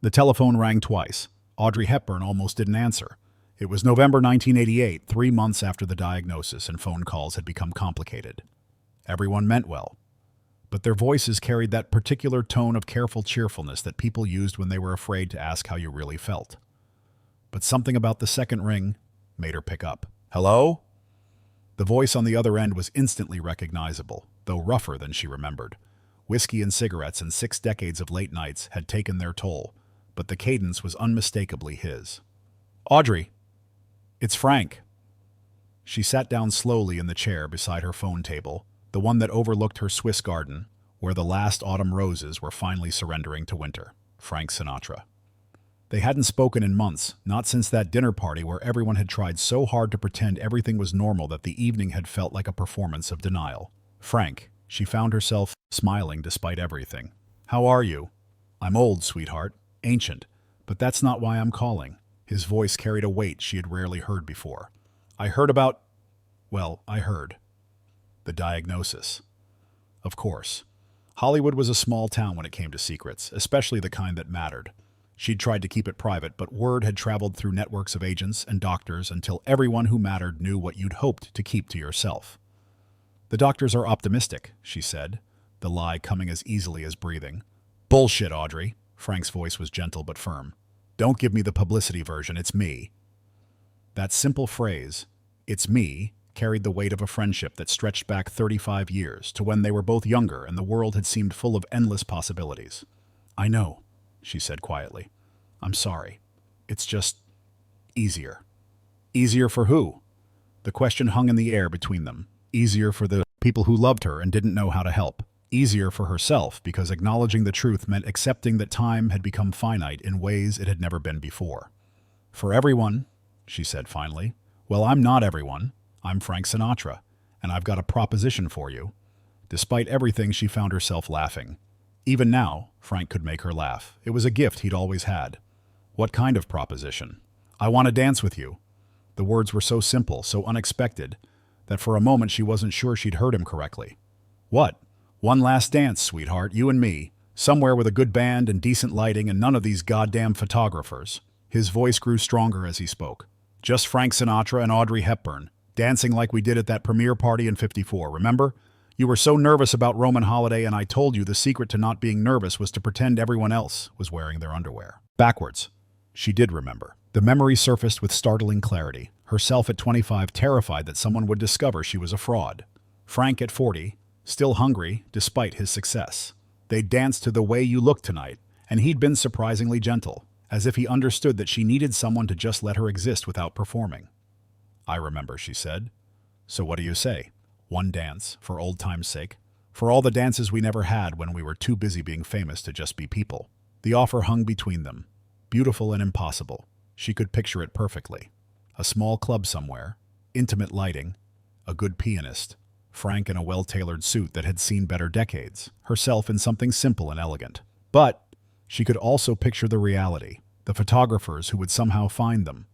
The telephone rang twice. Audrey Hepburn almost didn't answer. It was November 1988, 3 months after the diagnosis, and phone calls had become complicated. Everyone meant well, but their voices carried that particular tone of careful cheerfulness that people used when they were afraid to ask how you really felt. But something about the second ring made her pick up. "Hello?" The voice on the other end was instantly recognizable, though rougher than she remembered. Whiskey and cigarettes and 6 decades of late nights had taken their toll, but the cadence was unmistakably his. "Audrey, it's Frank." She sat down slowly in the chair beside her phone table, the one that overlooked her Swiss garden, where the last autumn roses were finally surrendering to winter. Frank Sinatra. They hadn't spoken in months, not since that dinner party where everyone had tried so hard to pretend everything was normal that the evening had felt like a performance of denial. "Frank," she found herself smiling despite everything. "How are you?" "I'm old, sweetheart. Ancient. But that's not why I'm calling." His voice carried a weight she had rarely heard before. "I heard about... I heard. The diagnosis." Of course. Hollywood was a small town when it came to secrets, especially the kind that mattered. She'd tried to keep it private, but word had traveled through networks of agents and doctors until everyone who mattered knew what you'd hoped to keep to yourself. "The doctors are optimistic," she said, the lie coming as easily as breathing. "Bullshit, Audrey." Frank's voice was gentle but firm. "Don't give me the publicity version, it's me." That simple phrase, "it's me," carried the weight of a friendship that stretched back 35 years to when they were both younger and the world had seemed full of endless possibilities. "I know," she said quietly. "I'm sorry. It's just... easier." Easier for who? The question hung in the air between them. Easier for the people who loved her and didn't know how to help. Easier for herself because acknowledging the truth meant accepting that time had become finite in ways it had never been before. "For everyone," she said finally. "Well, I'm not everyone. I'm Frank Sinatra, and I've got a proposition for you." Despite everything, she found herself laughing. Even now, Frank could make her laugh. It was a gift he'd always had. "What kind of proposition?" "I want to dance with you." The words were so simple, so unexpected, that for a moment she wasn't sure she'd heard him correctly. "What?" "One last dance, sweetheart, you and me, somewhere with a good band and decent lighting and none of these goddamn photographers." His voice grew stronger as he spoke. "Just Frank Sinatra and Audrey Hepburn, dancing like we did at that premiere party in '54, remember? You were so nervous about Roman holiday and I told you the secret to not being nervous was to pretend everyone else was wearing their underwear." Backwards. She did remember. The memory surfaced with startling clarity. Herself at 25, terrified that someone would discover she was a fraud. Frank at 40, still hungry despite his success. They'd danced to The Way You Look Tonight, and he'd been surprisingly gentle, as if he understood that she needed someone to just let her exist without performing. "I remember," she said. "So what do you say? One dance, for old time's sake? For all the dances we never had when we were too busy being famous to just be people." The offer hung between them, beautiful and impossible. She could picture it perfectly. A small club somewhere, intimate lighting, a good pianist, Frank in a well-tailored suit that had seen better decades, herself in something simple and elegant. But she could also picture the reality, the photographers who would somehow find them,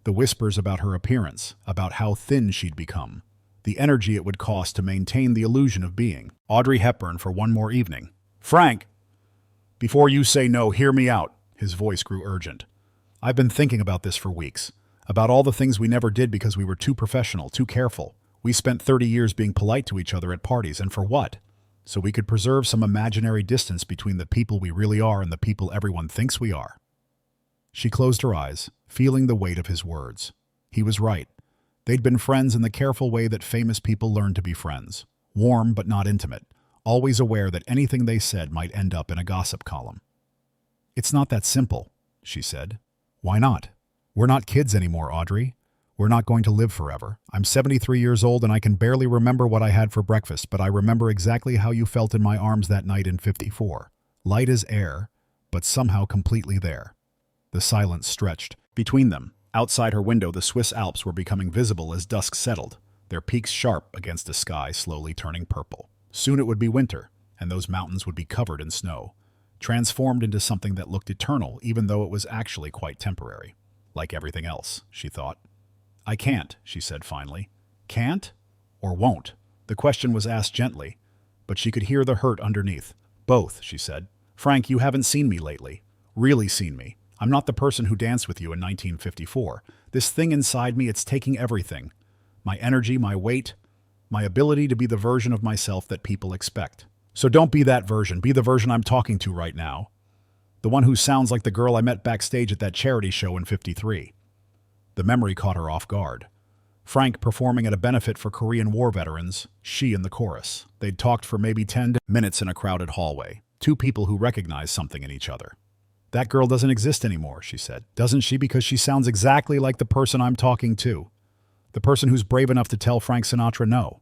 the whispers about her appearance, about how thin she'd become, the energy it would cost to maintain the illusion of being Audrey Hepburn for one more evening. "Frank, before you say no, hear me out." His voice grew urgent. "I've been thinking about this for weeks, about all the things we never did because we were too professional, too careful. We spent 30 years being polite to each other at parties, and for what? So we could preserve some imaginary distance between the people we really are and the people everyone thinks we are." She closed her eyes, feeling the weight of his words. He was right. They'd been friends in the careful way that famous people learn to be friends. Warm but not intimate, always aware that anything they said might end up in a gossip column. "It's not that simple," she said. "Why not? We're not kids anymore, Audrey. We're not going to live forever. I'm 73 years old and I can barely remember what I had for breakfast, but I remember exactly how you felt in my arms that night in '54. Light as air, but somehow completely there." The silence stretched between them. Outside her window, the Swiss Alps were becoming visible as dusk settled, their peaks sharp against a sky slowly turning purple. Soon it would be winter, and those mountains would be covered in snow, transformed into something that looked eternal even though it was actually quite temporary. Like everything else, she thought. "I can't," she said finally. "Can't? Or won't?" The question was asked gently, but she could hear the hurt underneath. "Both," she said. "Frank, you haven't seen me lately. really seen me. I'm not the person who danced with you in 1954. This thing inside me, it's taking everything. My energy, my weight, my ability to be the version of myself that people expect. So don't be that version. Be the version I'm talking to right now. The one who sounds like the girl I met backstage at that charity show in '53. The memory caught her off guard. Frank performing at a benefit for Korean War veterans, she in the chorus. They'd talked for maybe 10 minutes in a crowded hallway. Two people who recognized something in each other. That girl doesn't exist anymore, she said. Doesn't she? Because she sounds exactly like the person I'm talking to. The person who's brave enough to tell Frank Sinatra no.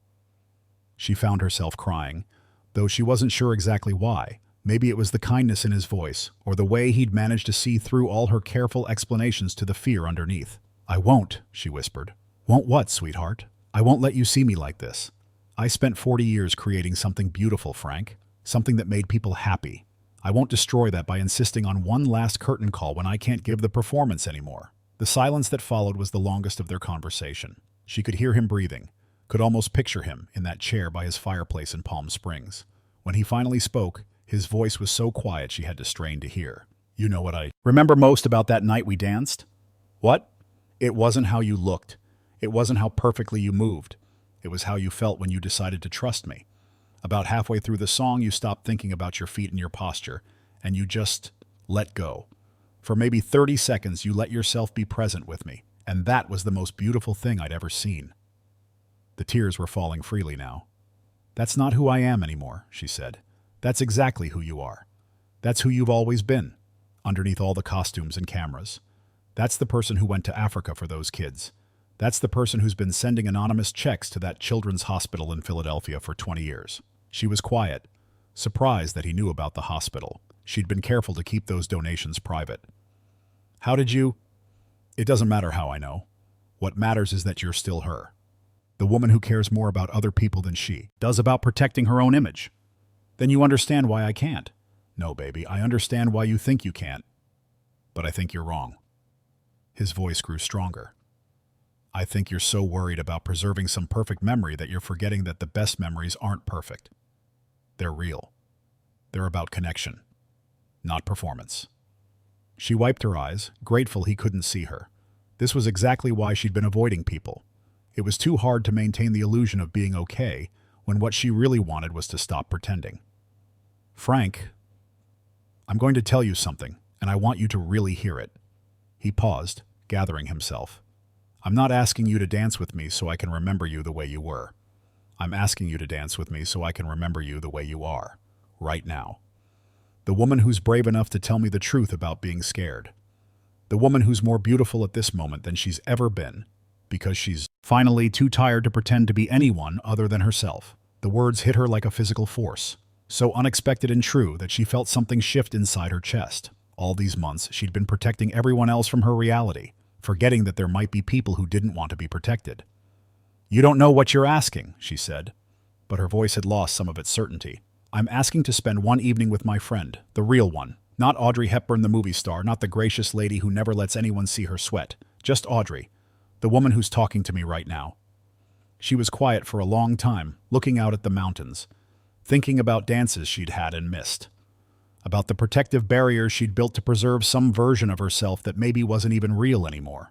She found herself crying, though she wasn't sure exactly why. Maybe it was the kindness in his voice, or the way he'd managed to see through all her careful explanations to the fear underneath. I won't, she whispered. Won't what, sweetheart? I won't let you see me like this. I spent 40 years creating something beautiful, Frank. Something that made people happy. I won't destroy that by insisting on one last curtain call when I can't give the performance anymore. The silence that followed was the longest of their conversation. She could hear him breathing, could almost picture him in that chair by his fireplace in Palm Springs. When he finally spoke, his voice was so quiet she had to strain to hear. You know what I remember most about that night we danced? What? It wasn't how you looked. It wasn't how perfectly you moved. It was how you felt when you decided to trust me. About halfway through the song, you stopped thinking about your feet and your posture, and you just let go. For maybe 30 seconds, you let yourself be present with me, and that was the most beautiful thing I'd ever seen. The tears were falling freely now. That's not who I am anymore, she said. That's exactly who you are. That's who you've always been, underneath all the costumes and cameras. That's the person who went to Africa for those kids. That's the person who's been sending anonymous checks to that children's hospital in Philadelphia for 20 years. She was quiet, surprised that he knew about the hospital. She'd been careful to keep those donations private. How did you? It doesn't matter how I know. What matters is that you're still her. The woman who cares more about other people than she does about protecting her own image. Then you understand why I can't. No, baby, I understand why you think you can't. But I think you're wrong. His voice grew stronger. I think you're so worried about preserving some perfect memory that you're forgetting that the best memories aren't perfect. They're real. They're about connection, not performance. She wiped her eyes, grateful he couldn't see her. This was exactly why she'd been avoiding people. It was too hard to maintain the illusion of being okay when what she really wanted was to stop pretending. Frank, I'm going to tell you something, and I want you to really hear it. He paused, gathering himself. I'm not asking you to dance with me so I can remember you the way you were. I'm asking you to dance with me so I can remember you the way you are, right now. The woman who's brave enough to tell me the truth about being scared. The woman who's more beautiful at this moment than she's ever been, because she's finally too tired to pretend to be anyone other than herself. The words hit her like a physical force, so unexpected and true that she felt something shift inside her chest. All these months, she'd been protecting everyone else from her reality, forgetting that there might be people who didn't want to be protected. You don't know what you're asking, she said, but her voice had lost some of its certainty. I'm asking to spend one evening with my friend, the real one. Not Audrey Hepburn, the movie star, not the gracious lady who never lets anyone see her sweat. Just Audrey, the woman who's talking to me right now. She was quiet for a long time, looking out at the mountains, thinking about dances she'd had and missed, about the protective barriers she'd built to preserve some version of herself that maybe wasn't even real anymore.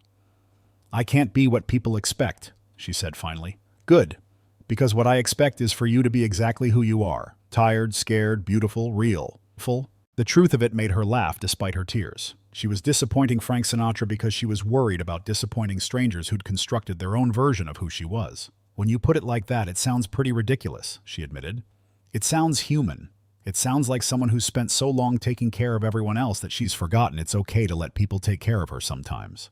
I can't be what people expect, she said finally. Good, because what I expect is for you to be exactly who you are, tired, scared, beautiful, real, full. The truth of it made her laugh despite her tears. She was disappointing Frank Sinatra because she was worried about disappointing strangers who'd constructed their own version of who she was. When you put it like that, it sounds pretty ridiculous, she admitted. It sounds human. It sounds like someone who's spent so long taking care of everyone else that she's forgotten it's okay to let people take care of her sometimes.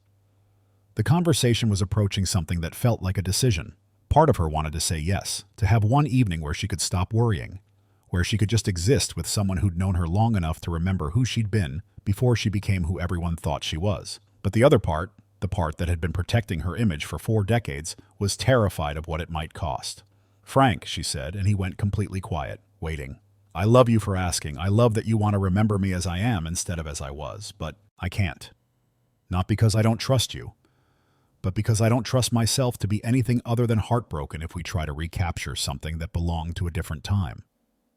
The conversation was approaching something that felt like a decision. Part of her wanted to say yes, to have one evening where she could stop worrying, where she could just exist with someone who'd known her long enough to remember who she'd been before she became who everyone thought she was. But the other part, the part that had been protecting her image for 4 decades, was terrified of what it might cost. Frank, she said, and he went completely quiet, waiting. I love you for asking. I love that you want to remember me as I am instead of as I was, but I can't. Not because I don't trust you, but because I don't trust myself to be anything other than heartbroken if we try to recapture something that belonged to a different time.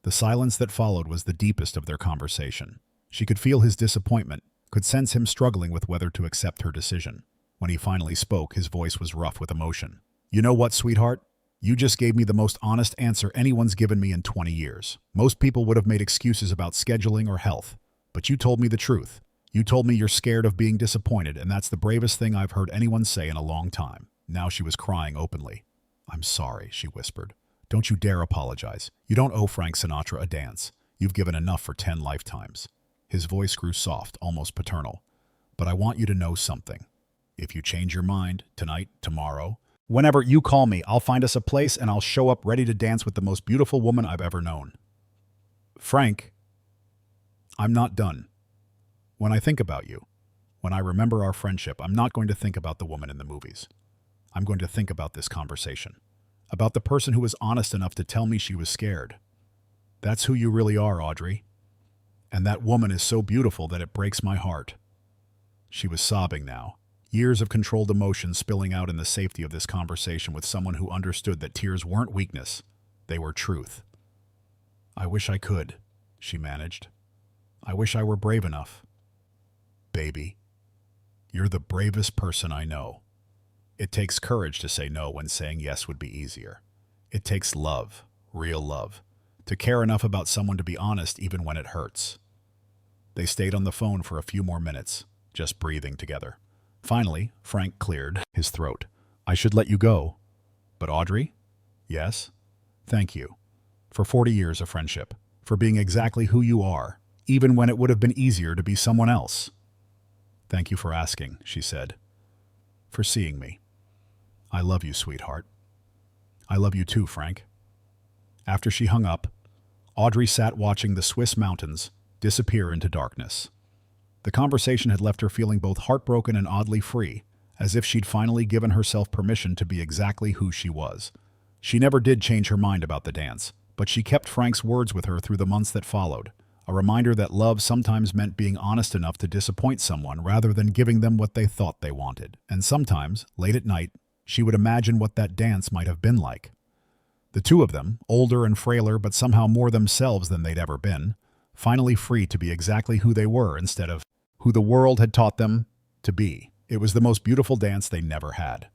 The silence that followed was the deepest of their conversation. She could feel his disappointment, could sense him struggling with whether to accept her decision. When he finally spoke, his voice was rough with emotion. "You know what, sweetheart? You just gave me the most honest answer anyone's given me in 20 years. Most people would have made excuses about scheduling or health. But you told me the truth. You told me you're scared of being disappointed, and that's the bravest thing I've heard anyone say in a long time." Now she was crying openly. "I'm sorry," she whispered. "Don't you dare apologize. You don't owe Frank Sinatra a dance. You've given enough for 10 lifetimes. His voice grew soft, almost paternal. "But I want you to know something. If you change your mind, tonight, tomorrow, whenever you call me, I'll find us a place and I'll show up ready to dance with the most beautiful woman I've ever known." "Frank, I'm not done. When I think about you, when I remember our friendship, I'm not going to think about the woman in the movies. I'm going to think about this conversation. About the person who was honest enough to tell me she was scared. That's who you really are, Audrey. And that woman is so beautiful that it breaks my heart." She was sobbing now, years of controlled emotion spilling out in the safety of this conversation with someone who understood that tears weren't weakness, they were truth. "I wish I could," she managed. "I wish I were brave enough." "Baby, you're the bravest person I know. It takes courage to say no when saying yes would be easier. It takes love, real love, to care enough about someone to be honest even when it hurts." They stayed on the phone for a few more minutes, just breathing together. Finally, Frank cleared his throat. "I should let you go. But Audrey?" "Yes? Thank you. For 40 years of friendship. For being exactly who you are, even when it would have been easier to be someone else." "Thank you for asking," she said. "For seeing me. I love you, sweetheart." "I love you too, Frank." After she hung up, Audrey sat watching the Swiss mountains disappear into darkness. The conversation had left her feeling both heartbroken and oddly free, as if she'd finally given herself permission to be exactly who she was. She never did change her mind about the dance, but she kept Frank's words with her through the months that followed, a reminder that love sometimes meant being honest enough to disappoint someone rather than giving them what they thought they wanted. And sometimes, late at night, she would imagine what that dance might have been like. The two of them, older and frailer but somehow more themselves than they'd ever been, finally free to be exactly who they were instead of who the world had taught them to be. It was the most beautiful dance they never had.